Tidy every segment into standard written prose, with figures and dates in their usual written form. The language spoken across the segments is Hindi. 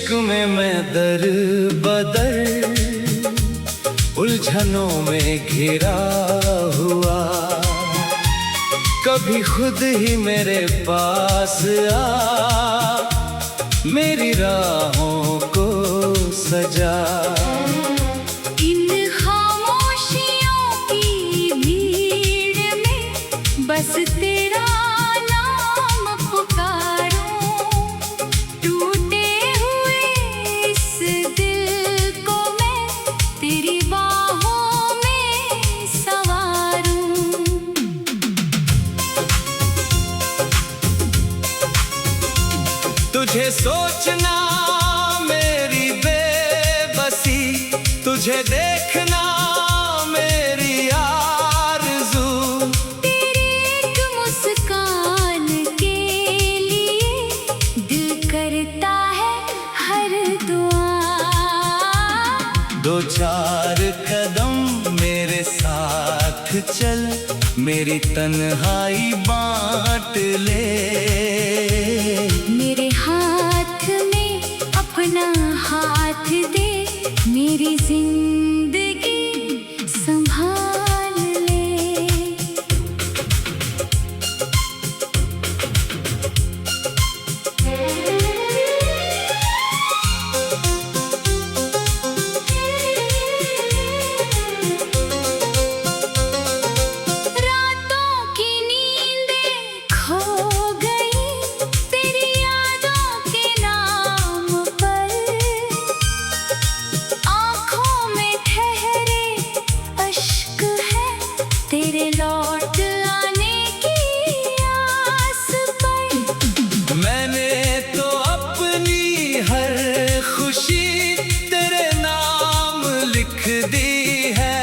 इश्क में मैं दर बदर उलझनों में घिरा हुआ, कभी खुद ही मेरे पास आ मेरी राहों को सजा। इन खामोशियों की भीड़ में बस तेरा नाम पुकारूं, टूटे हुए इस दिल को मैं तेरी बाहों में संवारूं। तुझे सोचना मेरी बेबसी, तुझे देखना मेरी आरज़ू, तेरी एक मुस्कान के लिए दिल करता है हर दुआ। दो चार कदम मेरे साथ चल, मेरी तन्हाई बांट ले। मेरे हाथ में अपना हाथ दे, मेरी जिंदगी संभाल ले। रातों की नींदें खो गई तेरी यादों के नाम पर, आँखों में ठहरे अश्क है तेरे लौट आने की आस पर। मैंने तो अपनी हर खुशी तेरे नाम लिख दी है।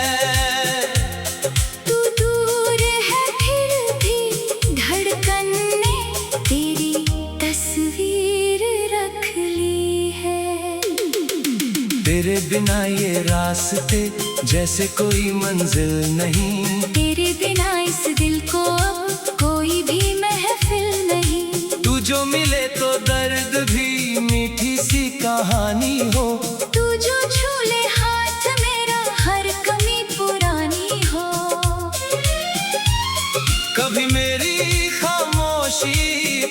तू दूर है फिर भी धड़कन ने तेरी तस्वीर रख ली है। तेरे बिना ये रास्ते जैसे कोई मंजिल नहीं, तेरे बिना इस दिल को अब कोई भी महफिल नहीं। तू जो मिले तो दर्द भी मीठी सी कहानी हो, तू जो छू ले हाथ मेरा हर कमी पुरानी हो। कभी मेरी खामोशी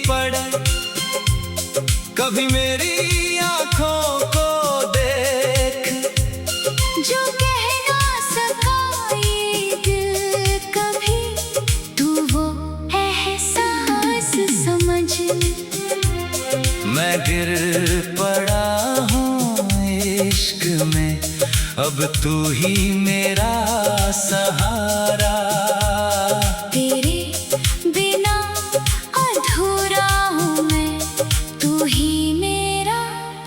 पढ़े, कभी मेरी आंखों को देख, जो कह ना सका ये दिल कभी, तू वो एहसास समझ। मैं गिर पड़ा हूँ इश्क में, अब तू ही मेरा सहारा। तेरे बिना अधूरा हूँ मैं, तू ही मेरा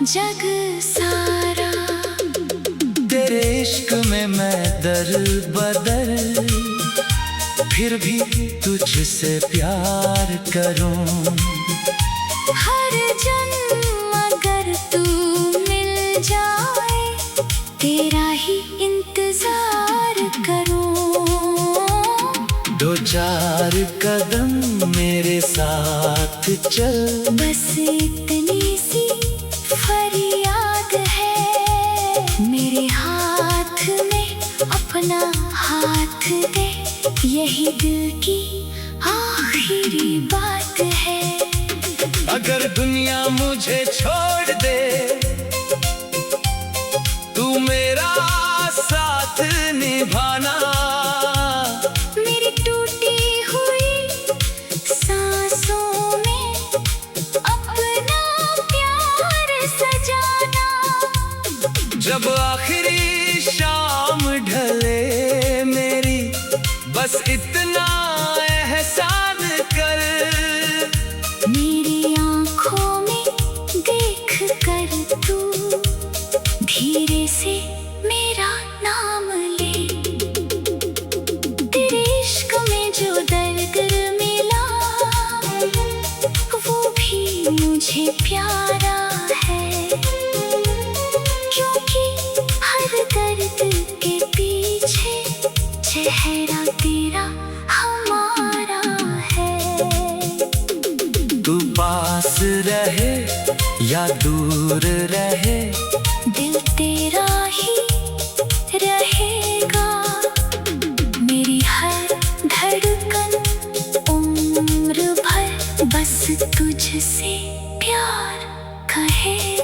जग सारा। तेरे इश्क में मैं दर बदर, फिर भी तुझसे प्यार करूं। हर जन्म अगर तू मिल जाए, तेरा ही इंतजार करूं। दो चार कदम मेरे साथ चल, बस इतनी सी फरियाद है। मेरे हाथ में अपना हाथ दे, यही दिल की आखिरी बात है। अगर दुनिया मुझे छोड़ दे, तू मेरा साथ निभाना। मेरी टूटी हुई सांसों में अपना प्यार सजाना। जब आखिरी शाम ढले मेरी, बस इतना एहसान कर, मेरी आँखों में देख कर तू धीरे से मेरा नाम ले। तेरे इश्क में जो दर्द मिला, वो भी मुझे प्यारा है, क्योंकि हर दर्द के पीछे चेहरा तेरा हमारा है। तू पास रहे या दूर रहे, दिल तेरा ही रहेगा। मेरी हर धड़कन उम्र भर बस तुझसे प्यार कहे।